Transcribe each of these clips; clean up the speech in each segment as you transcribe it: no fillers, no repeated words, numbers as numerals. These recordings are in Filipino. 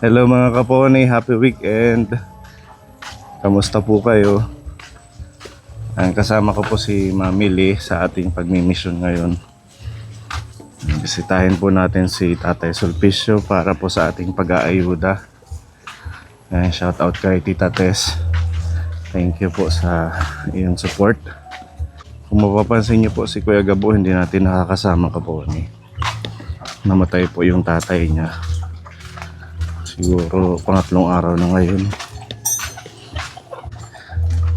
Hello mga kaponi, happy weekend. Kamusta po kayo? Ang kasama ko po si Mami Lee sa ating pagmi-mission ngayon. Bisitahin po natin si Tatay Sulpicio para po sa ating pag-aayuda. Shout out kay Tita Tess. Thank you po sa iyong support. Kung mapapansin niyo po si Kuya Gabo, hindi natin nakakasama kaponi. Namatay po yung tatay niya. Siguro pangatlong araw na ngayon.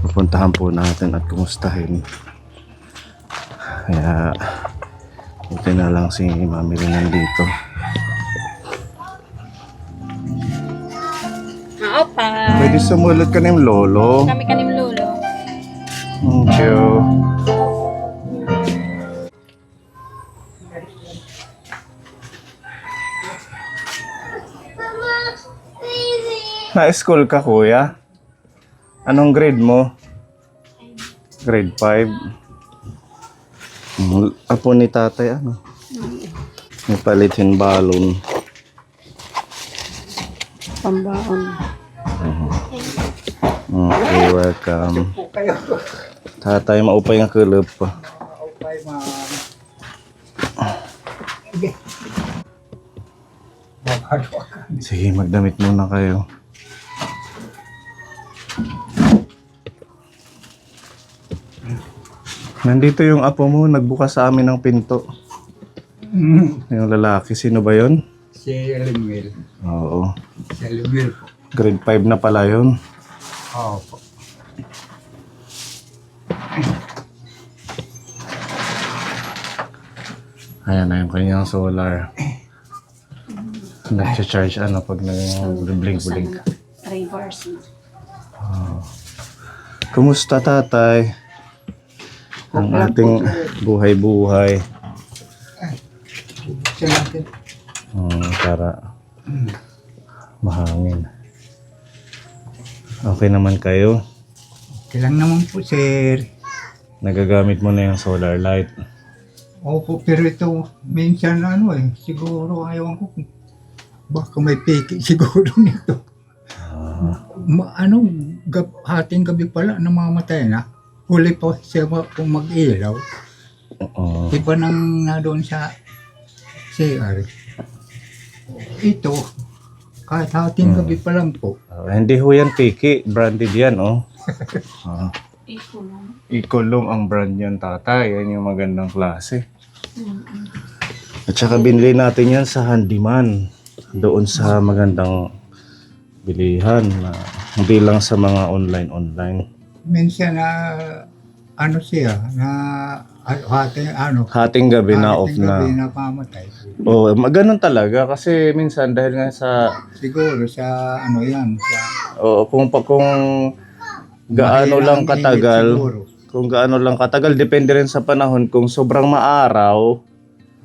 Pupuntahan po natin at kumustahin. Kaya buti na lang si Mami rin nandito. Opa. Pwede sumulot ka ng lolo. Kami kanim lolo. Thank you. Na-school ka, kuya? Anong grade mo? Grade 5. Apo ni tatay, ano? May palitin balon. Pambaon. Okay, welcome. Tatay, maupay nga kulop pa. Sige, magdamit muna kayo. Nandito yung apo mo, nagbukas sa amin ng pinto. Yung lalaki, sino ba yun? Si Elimil. Oo. Si Elimil po. Grade 5 na pala yun. Oo po. Ayan na yung kanyang solar. Nag-charge ano pag nag-blink-blink. 3 bars. Kumusta tatay? Ang ating buhay-buhay. Siya natin. Para mahangin. Okay naman kayo? Okay lang naman po, sir. Nagagamit mo na yung solar light. Opo, pero ito, minsan siguro ayaw ko. Baka may piki siguro nito. Hating gabi pala, namamatay na. Huli pa siya kung mag-ilaw. Oo. Iba nang na doon sa CR. Ito, kahit hating gabi pa lang po. Hindi ho yan piki. Branded yan, oh. Iko lang. Ikolong ang brand yan, tatay. Yan yung magandang klase. At saka binili natin yan sa handyman. Doon sa magandang bilihan. Hindi lang sa mga online. Minsan siya, Hating gabi na off na. gabi na pamatay. Oo, maganon talaga. Kasi minsan dahil nga sa... Siguro sa sa Oo, kung gaano lang mahirang init katagal. siguro. Kung gaano lang katagal. Depende rin sa panahon. Kung sobrang maaraw.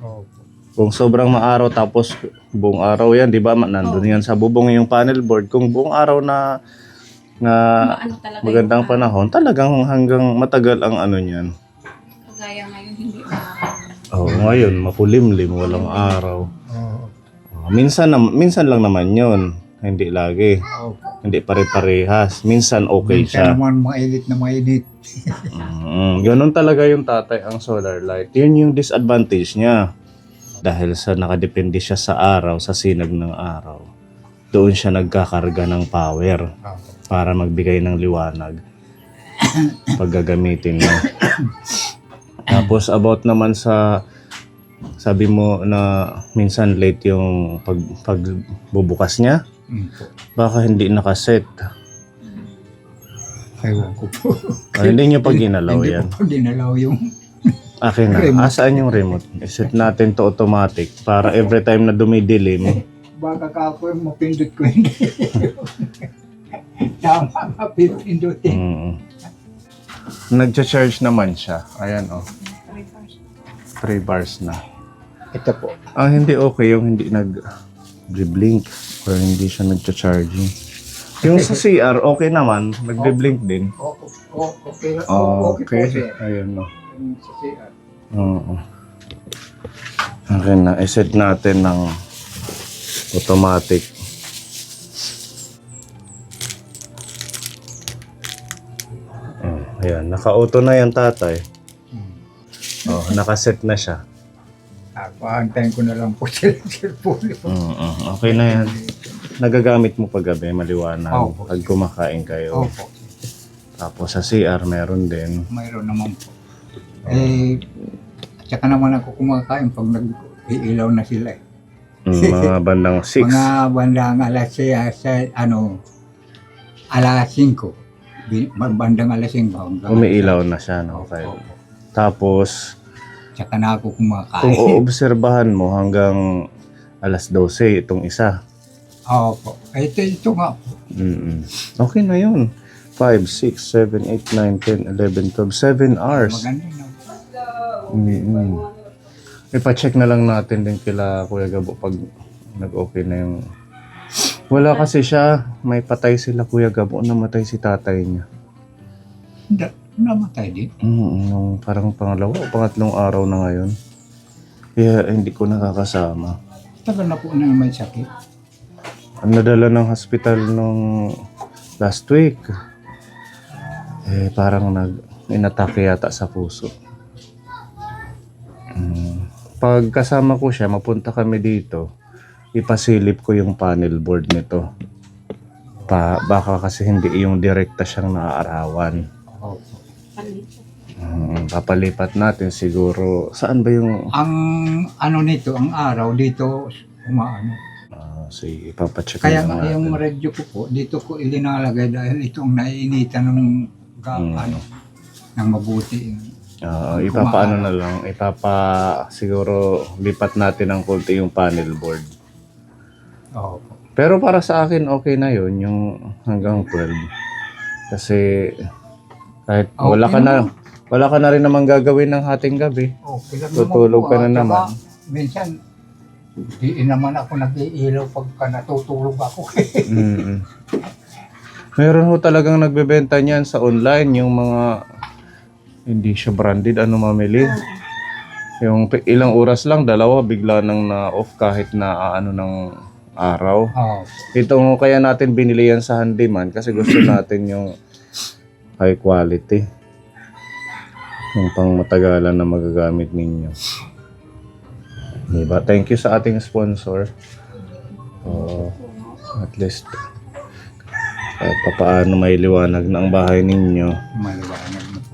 Opo. Kung sobrang maaraw tapos buong araw yan, di ba? Nandun yan sa bubong yung panel board. Kung buong araw na Maano talaga magandang yung, panahon, talagang hanggang matagal ang ano niyan. Kagaya ngayon, hindi umaaraw. Oo, ngayon makulimlim, walang araw. Oo. Minsan lang naman yun. Hindi lagi. Opo. Hindi pare-parehas. Minsan okay Minsan siya. naman mainit na mainit. Ganun talaga yung tatay ang solar light. Yun yung disadvantage niya. Dahil sa nakadepende siya sa araw, sa sinag ng araw. Doon siya nagkakarga ng power Opo. para magbigay ng liwanag pag gagamitin mo. Tapos about naman sa sabi mo na minsan late yung pagbubukas niya, baka hindi nakaset. Ewan ko po. Hindi niyo pa ginalaw Hindi yan. ko pa ginalaw yung Akin na. Remote. Asaan yung remote? Iset natin to automatic para every time na dumidilim. baka kako yung mapindot ko hindi. Tama, mapipindutin. Nagcha-charge naman siya. Ayan oh. 3 bars. 3 bars na. Ito po. Hindi okay yung hindi nag-blink or hindi siya nagcha-charging. Yung sa CR, okay naman. Nag-blink din. Okay. Okay Okay. po, sir. Ayun no. Yung sa CR. Oo. Okay na. I-set natin ng automatic. Ayan, naka-auto na yan tatay. Hmm. Oh, nakaset na siya. Paantayin ko na lang po sila sa cellphone. Okay na yan. Nagagamit mo paggabi, maliwanag. Opo. Pag kumakain kayo. Opo, Tapos sa CR, meron din. mayroon naman po. Tsaka naman ako kumakain pag nag-iilaw na sila eh. Mga bandang 6. Mga bandang alas 5. Bandang alas 5 hanggang. Umiilaw na siya, no? Okay. Opo. Tapos, Tsaka na ako kung kumakain. uobserbahan mo hanggang alas 12 itong isa. Opo. Ito nga po. Okay na yun. 5, 6, 7, 8, 9, 10, 11, 12, 7 hours. Maganda na. Ipa-check na lang natin din kila Kuya Gabo pag nag-okay na yung... Wala kasi siya, may patay sila Kuya Gabo, namatay si tatay niya. Namatay din. Nung parang pangalawa o pangatlong araw na ngayon. Kaya hindi ko nakakasama. Tagal na po na may sakit. Ang nadala ng hospital nung last week. Parang inatake yata sa puso. Pag kasama ko siya, mapunta kami dito, ipasilip ko yung panel board nito. Baka kasi hindi yung direkta siyang naaarawan. Opo. Papalipat natin siguro. Saan ba yung... Ang ano nito, ang araw dito, umaano. Sige, ipapacheck Kaya na nga natin. yung radyo ko po, dito ko ilinalagay dahil itong naiinitan ng ng mabuti. Ipapaano na lang, siguro lipat natin ng konti yung panel board. Opo. Pero para sa akin okay na yun, yung hanggang 12. Kasi kahit Okay wala ka na rin namang gagawin ng hating gabi. Okay lang Tutulog naman po, ka na tsaka naman. Minsan, di naman ako nag-iilaw pagka natutulog ako. Meron ho talagang nagbebenta niyan sa online, yung mga hindi siya branded, ano mamili. Yung ilang oras lang, dalawa, bigla nang na-off kahit na ano ng araw. Ito kaya natin binili yan sa handyman kasi gusto natin yung high quality. Yung pang matagalan na magagamit ninyo. Diba? Thank you sa ating sponsor. At least kahit papaano may liwanag na ang bahay ninyo. Maliwanag na po.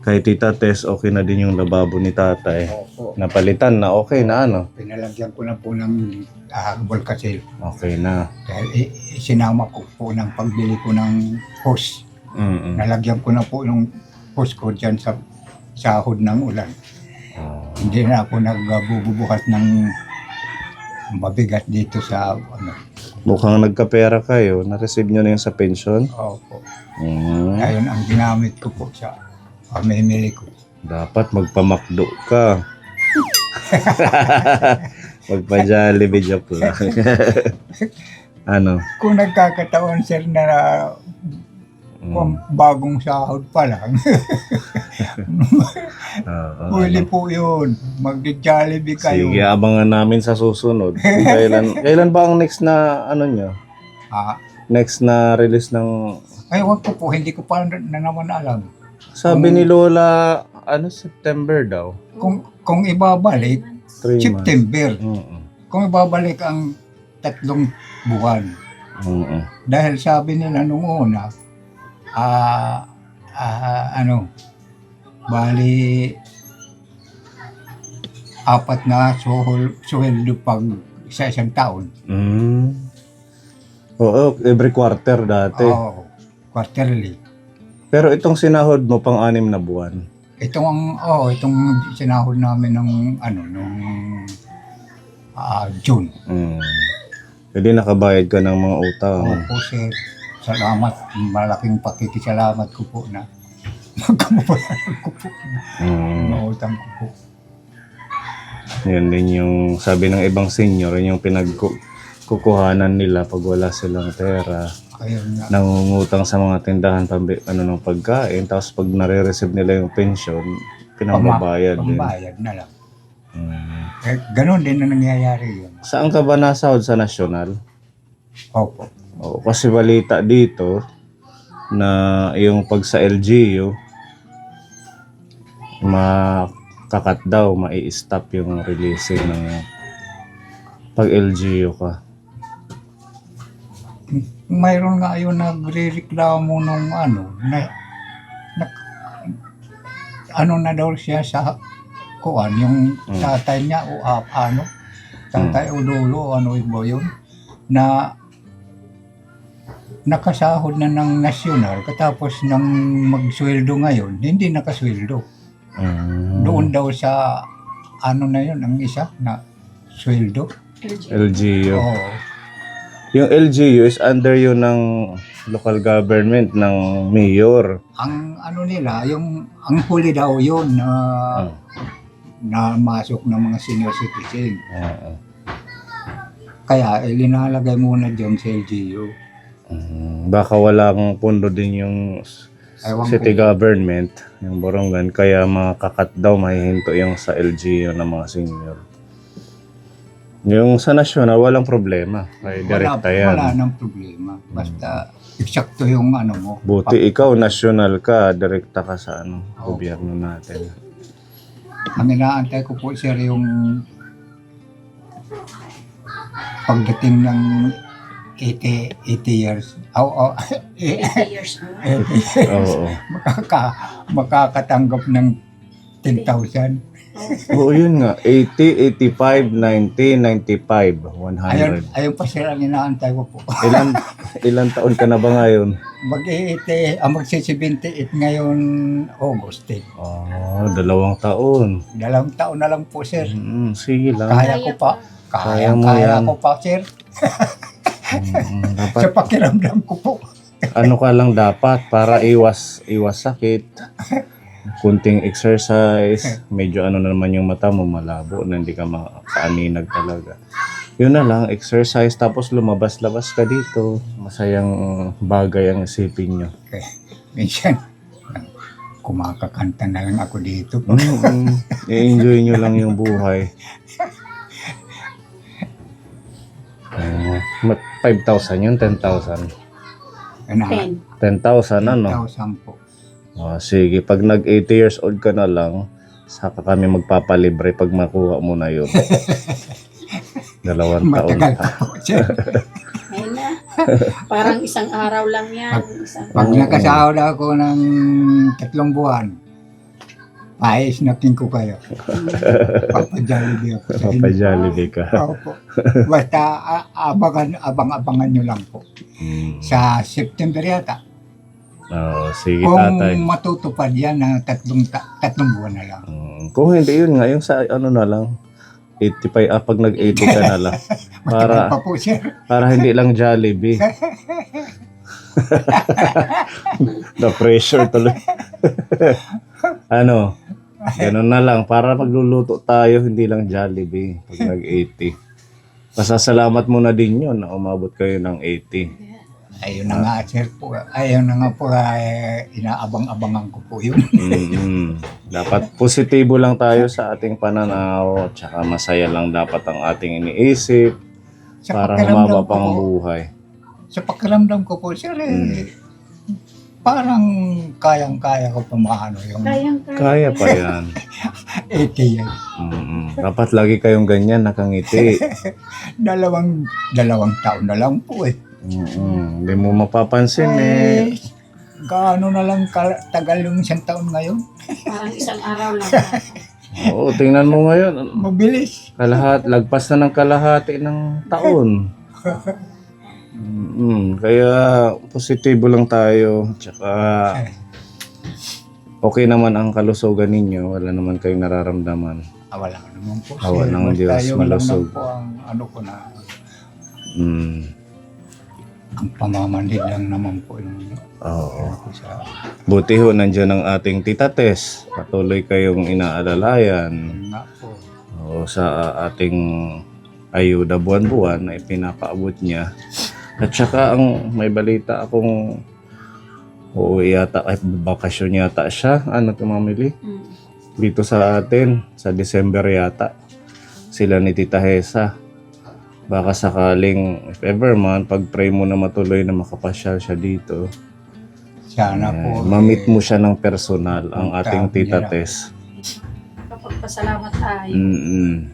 Kay Tita Tess, okay na din yung lababo ni tatay. Opo. Napalitan na, okay na ano? Pinalagyan ko na po ng ahabol kasi Okay na. dahil sinama ko po ng pagbili ko ng hose. Nalagyan ko na po ng hose ko dyan sa sahod ng ulan. Hindi na ako nagbubuhat ng mabigat dito sa ano. Mukhang nagkapera kayo. Na-receive nyo na yung sa pension? Opo. Mm. Ayun ang ginamit ko po sa pamimili ko. Dapat magpamakdo ka. Magpa-Jollibee, joke lang. Ano? Kung nagkakataon sir na bagong sahod pa lang, huli po yun. Mag-Jollibee kayo. Sige, abangan namin sa susunod. Kailan ba ang next na ano nyo? Next na release ng... Wag po, hindi ko pa na naman alam. Sabi ni Lola, September daw. Kung ibabalik, 3 months. September. Kung ibabalik ang 3 buwan. Dahil sabi nila nung una, bali 4 na sweldo pag sa isang taon. Oo, every quarter dati. Oo, quarterly. Pero itong sinahod mo pang 6 na buwan. Itong sinahod namin nung June. Hindi nakabayad ka ng mga utang. Opo sir, salamat. Malaking pakikisalamat ko po na magkamubayaran ko po. Mga utang ko po. Yan din yung sabi ng ibang senior, yun yung pinagkukuhanan nila pag wala silang pera. Ayun nga. Nangungutang sa mga tindahan ng pagkain, tapos pag nare-receive nila yung pension, pinambabayad din. Pambayad na lang. Ganon din na nangyayari yun. Saan ka ba nasahod sa nasyonal? Opo. Kasi balita dito, na yung pag sa LGU makakat daw, mai-stop yung releasing ng pag LGU ka. Mayroon nga yun nagre-reklamo nung na ano na daw siya sa kuan, yung tatay niya o tatay o lolo, ano ba yun, na nakasahod na ng nasyonal, katapos ng magsweldo ngayon, hindi nakasweldo. Doon daw sa na yun, ang isa na sweldo. LGU. Oo. Yung LGU is under yun ng local government, ng mayor. Ang nila, ang huli daw yun na masok ng mga senior citizen. Kaya linalagay muna dyan sa LGU. Baka walang pundo din yung Ewan city ko. government, yung Borongan, kaya makakat daw, mahihinto yung sa LGU ng mga senior. Yung sa national, walang problema. Kaya direkta yan. Wala nang problema. Basta eksakto yung mo. Buti ikaw, national ka, direkta ka sa Oo. gobyerno natin. Ang inaantay ko po, sir, yung pagdating ng 80 years. 80 years old. Oo. Makakatanggap ng 10,000. Oo, yun nga. 80, 85, 90, 95, 100. Ayun pa, sir, ang inaantay ko po. Ilan taon ka na ba ngayon? Magsi-78 ngayon August 10. Oh, 2 taon. 2 taon na lang po, sir. Sige lang. Kaya ko pa. Kaya mo Kaya yan. ko pa, sir. Dapat, Sa pakiramdam ko po. ano ka lang dapat para iwas sakit. Kunting exercise, medyo ano na naman yung mata mo, malabo na hindi ka makaaninag talaga. Yun na lang, exercise, tapos lumabas-labas ka dito. Masayang bagay ang isipin nyo. Okay. Minsan, kumakakanta na lang ako dito. I-enjoy nyo lang yung buhay. 5,000 yun, 10,000. 10. 10,000 ano? 10,000 po. Sige, pag nag 80 years old ka na lang, saka kami magpapalibre pag makuha mo na yun. 2 taon Matagal pa. pa po, sir. Ayun na. Parang isang araw lang yan. Pag nakasahod ako ng 3 buwan, paisnakin ko kayo. Papajollibee ako sa inyo. Papajollibee ka. Opo. Basta abang-abangan nyo lang po. Sa September yata. Sige Kung tatay. matutupad yan na 3 buwan na lang. Kung hindi yun nga, yung sa ano na lang, 85, pag nag-80 ka na lang. Matagal pa po, sir. Para hindi lang Jollibee. The pressure tuloy. Ano, ganun na lang. Para magluluto tayo, hindi lang Jollibee pag nag-80. Pasasalamat mo na din yun na umabot kayo ng 80. Ayun na nga, sir po. Ayun na nga po, inaabang-abangan ko po yun. Dapat positibo lang tayo sa ating pananaw, tsaka masaya lang dapat ang ating iniisip para humaba pang buhay. Sa pakiramdam ko po, sir, parang kayang-kaya ko pamaano yung Kaya pa yan. 80 years. Dapat lagi kayong ganyan, nakangiti. Dalawang taon na lang po eh. Hindi mo mapapansin eh. Gaano na lang tagal yung 1 taon ngayon? Parang isang araw lang. Oo, tingnan mo ngayon. Mabilis. Lagpas na ng kalahati ng taon. Kaya positibo lang tayo. Tsaka okay naman ang kalusugan ninyo. Wala naman kayong nararamdaman. Wala naman po. Awa ng Diyos, malusog. Po ang ko na, ang pamamanhid lang naman po yung Oo. sa Buti ho, nandiyan ang ating Tita Tess. Patuloy kayong inaalalayan. nga po. O sa ating ayuda buwan-buwan na ipinapaabot niya. At saka ang may balita akong uuwi yata, bakasyon yata siya. Ano tumamili? Dito sa atin, sa December yata. Sila ni Tita Hesa. Baka sakaling, if ever man, pag-pray mo na matuloy na makapasyal siya dito. Sana po. Mamit mo siya ng personal, ang ating Sabi Tita niya. Tess. Kapag pasalamat tayo. Mm-mm.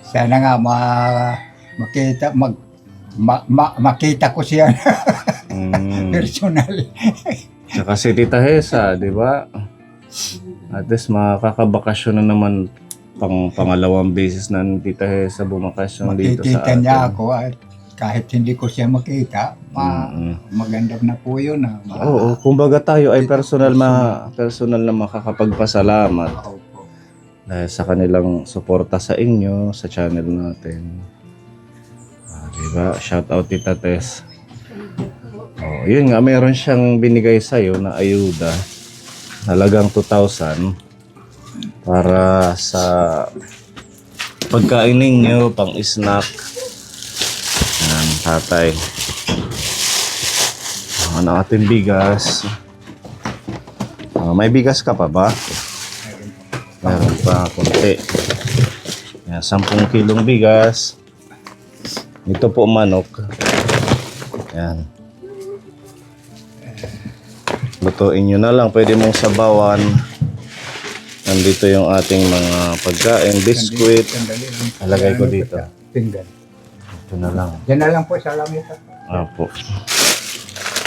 Sana nga makita makita ko siya personal. Tsaka si Tita Hesa, di ba? At least makakabakasyon na naman pangalawang beses na ni Tita Hesa bumakasyon dito sa Makikita atin. niya ako at kahit hindi ko siya makita, maganda na po yun. Oo, kumbaga tayo ay personal na makakapagpasalamat Opo. dahil sa kanilang suporta sa inyo sa channel natin. Diba? Shout out Tita Tess. Oh, yun nga, meron siyang binigay sa'yo na ayuda. Halagang 2,000 para sa pagkain ninyo, pang snack. Yan, tatay. Ano ating bigas. May bigas ka pa ba? Meron pa, konti. Yan, 10 kilong bigas. Ito po manok. Yan. Lutuin nyo na lang. Pwede mong sabawan. Nandito yung ating mga pagkain. Biskuit. Alagay ko dito. Pinggan. Ito na lang. Yan na lang po sa lamesa. Apo.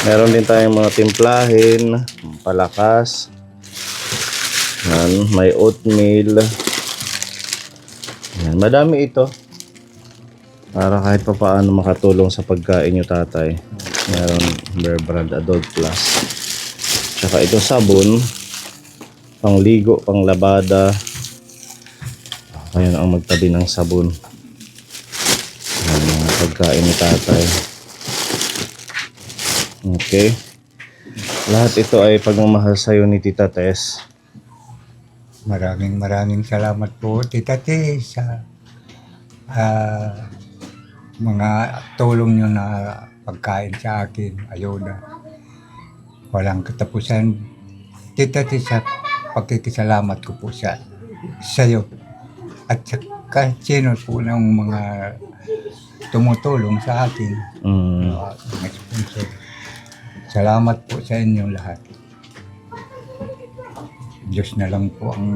Meron din tayong mga timplahin. Palakas. Yan. May oatmeal. Yan. Madami ito. Para kahit pa paano makatulong sa pagkain nyo, tatay. Meron Bear Brand Adult Plus. Tsaka ito sabon. Pangligo, panglabada. Kayo na ang magtabi ng sabon. Yan mga pagkain ni tatay. Okay. Lahat ito ay pagmamahal sa'yo ni Tita Tess. Maraming salamat po, Tita Tess, sa mga tulong nyo na pagkain sa akin, ayuda. Walang katapusan. Tita Tess, sa pagkikisalamat ko po sa iyo at sa kahit sino po ng mga tumutulong sa akin. Mga sponsor. Salamat po sa inyo lahat. Diyos na lang po ang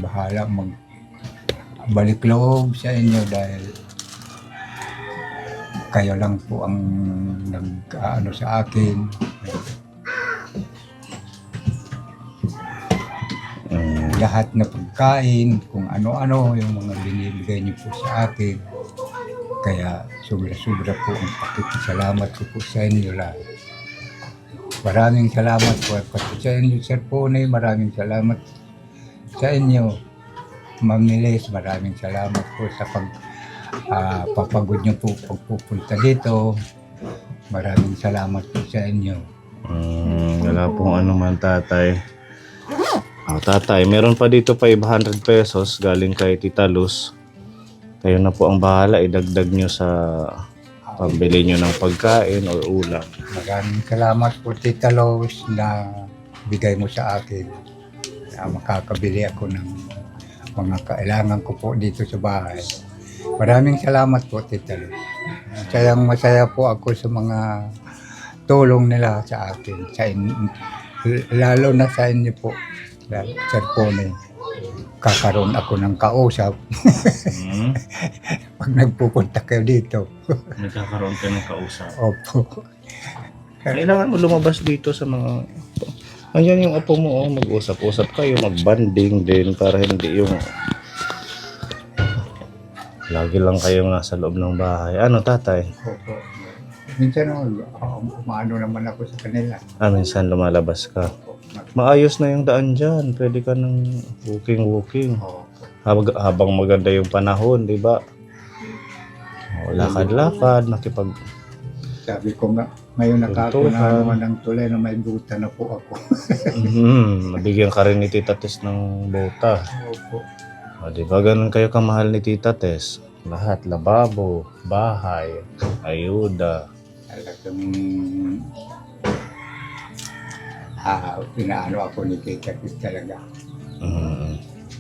bahala magbalik loob sa inyo dahil kayo lang po ang nag-ano sa akin. Lahat na pagkain, kung ano-ano, yung mga binibigay niyo po sa akin. Kaya sobra-sobra po ang pakikisalamat ko po sa inyo lahat. Maraming salamat po pati sa inyo, Sir Pone. Maraming salamat sa inyo, Ma'am Niles. Maraming salamat po sa papagod niyo po pagpupunta dito. Maraming salamat po sa inyo. Wala pong ano man, tatay. Tatay, meron pa dito 500 pesos galing kay Tita Luz. Kayo na po ang bahala, idagdag nyo sa pambili nyo ng pagkain o ulam. Maraming salamat po, Tita Luz, na bigay mo sa akin na makakabili ako ng mga kailangan ko po dito sa bahay. Maraming salamat po, Tita Luz. Masaya po ako sa mga tulong nila sa akin. Lalo na sa inyo po, Sir Pone. Kakaroon ako ng kausap. Pag nagpupunta kayo dito. Nagkakaroon ka ng kausap. Opo. Kailangan mo lumabas dito sa mga... Andiyan yung apo mo, mag-usap-usap kayo, mag-banding din para hindi yung... Lagi lang kayong nasa loob ng bahay. Ano, tatay? Opo. Minsan umaano naman ako sa kanila. Minsan lumalabas ka. Maayos na yung daan dyan. Pwede ka ng walking. Habang maganda yung panahon, di ba? Lakad-lakad, nakipag... Sabi ko nga, ngayon nakakuna naman ng tulay na may buta na po ako. Nabigyan ka rin ni Tita Tess ng bota. Opo. Di ba ganun kayo kamahal ni Tita Tess? Lahat, lababo, bahay, ayuda. Talagang pinaano ako ni Tita Tess talaga.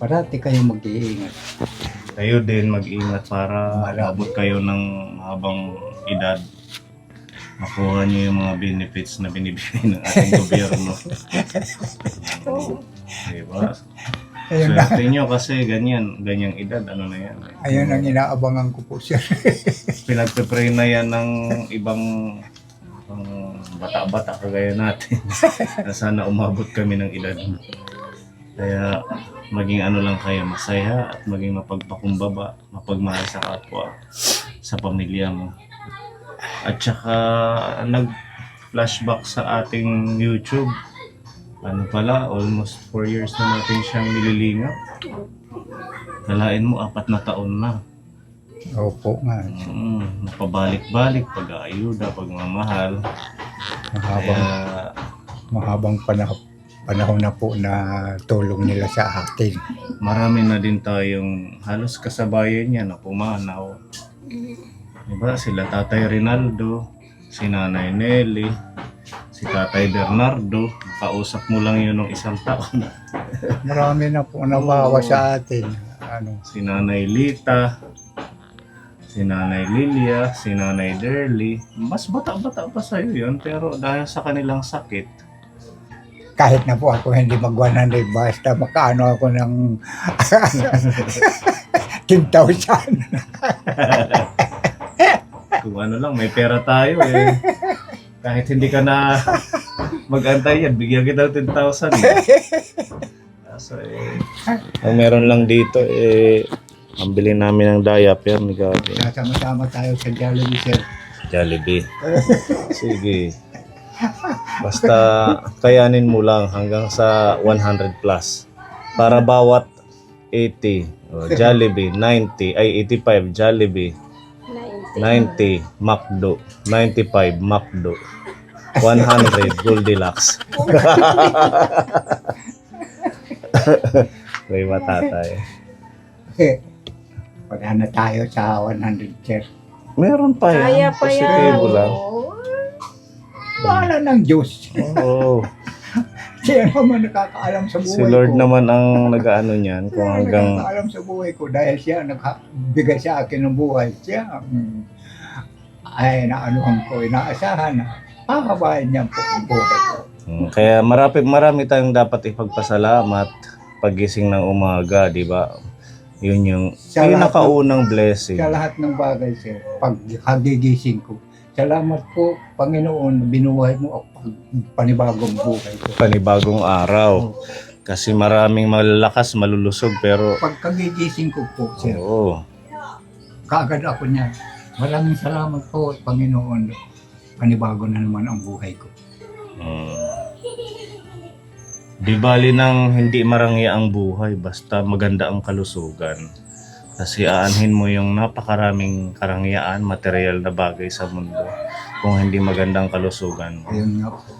Parati kayong mag-iingat. Kayo din mag-ingat para maabot kayo ng habang edad. makuha niyo yung mga benefits na binibigay ng ating gobyerno. Diba? Ayun na. Swerte nyo kasi ganyang edad, ano na yan. Ayun ang inaabangan ko po, sir. Pinagpe-pray na yan ng ibang bata-bata kagaya natin. Na sana umabot kami ng edad. Kaya maging ano lang kayo, masaya at maging mapagpakumbaba, mapagmahal sa kapwa, sa pamilya mo. At saka nag-flashback sa ating YouTube. Ano pala, almost 4 years na natin siyang nililingap. Kalain mo, 4 na taon na. Opo nga. Napabalik-balik, pag-aayuda, pagmamahal. Mahabang panahon na po na tulong nila sa atin. Marami na din tayong halos kasabayan niya na pumanaw. Diba? Sila Tatay Rinaldo, si Nanay Nelly, si Tatay Bernardo. Kausap mo lang yun ng 1 taon. Marami na po nabawa sa atin. Si Nanay Lita, si Nanay Lilia, si Nanay Derly. Mas bata-bata pa sa'yo yun, pero dahil sa kanilang sakit, Kahit na po ako hindi mag-100, basta makaano ako ng 10,000. kung ano lang, may pera tayo eh. Kahit hindi ka na mag-antay yan, bigyan kita ng 10,000 eh. So, ang meron lang dito ang bilhin namin ng diaper ni Gabi. Sama-sama tayo sa Jollibee, sir. Jollibee. Sige. Basta kayanin mo lang hanggang sa 100 plus. Para bawat 80. Jollibee, 90. Ay, 85. Jollibee. 90. McDo. 95. McDo. 100. Goldilocks. May matatay. Wala na tayo sa 100, sir. Meron pa yan. Kaya pa yan. Positibo lang. Bahala ng Diyos. Oo. Siya naman nakakaalam sa buhay Si Lord ko. naman ang nag-ano niyan kung Siya hanggang nakakaalam sa buhay ko dahil siya nagbigay sa akin ng buhay. Siya ay naanuhan ko, inaasahan na papabayan niya po ang buhay ko. Kaya marami tayong dapat ipagpasalamat pagising ng umaga, di ba? Yun yung Sa lahat pinakaunang blessing. Sa lahat ng bagay, sir, pag hagigising ko, salamat po, Panginoon, binuhay mo ako panibagong buhay ko. Panibagong araw. Kasi maraming malalakas, malulusog, pero Pag kagigising ko po, sir, oo. kaagad ako niya. Maraming salamat po, Panginoon. Panibago na naman ang buhay ko. Di bali nang hindi marangya ang buhay, basta maganda ang kalusugan. Kasi aanhin mo yung napakaraming karangyaan, material na bagay sa mundo kung hindi magandang kalusugan. Ayun nga po.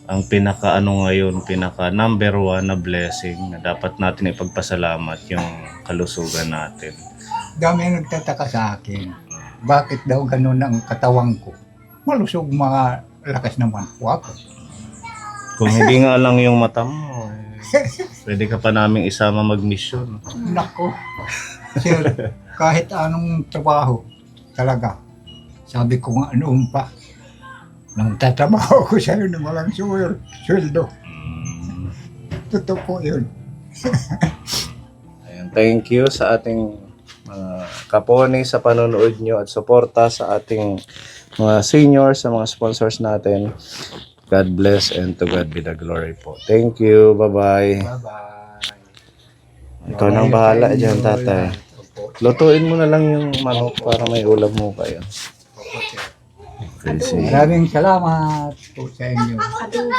Ang pinaka ngayon, pinaka number 1 na blessing na dapat natin ipagpasalamat yung kalusugan natin. Dami nagtataka sa akin. Bakit daw ganun ang katawan ko? Malusog, mga lakas naman po ako. Kung hindi nga lang yung mata mo, pwede ka pa naming isama mag-mission. Nako. Sir, kahit anong trabaho, talaga. Sabi ko nga noon pa, nang tatrabaho ko sa'yo ng walang sweldo. Totoo po yun. Ayan, thank you sa ating mga kaponi sa panonood nyo at suporta sa ating mga seniors, sa mga sponsors natin. God bless and to God be the glory po. Thank you. Bye-bye. Bye-bye. Ikaw nang bahala dyan, tatay. Lutuin mo na lang yung manok para may ulam mo kayo. Okay, sige. Maraming salamat po sa inyo. Adobo.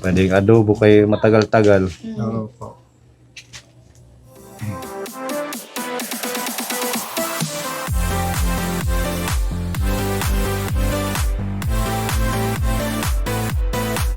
Pwedeng adobo kayo matagal-tagal. Opo.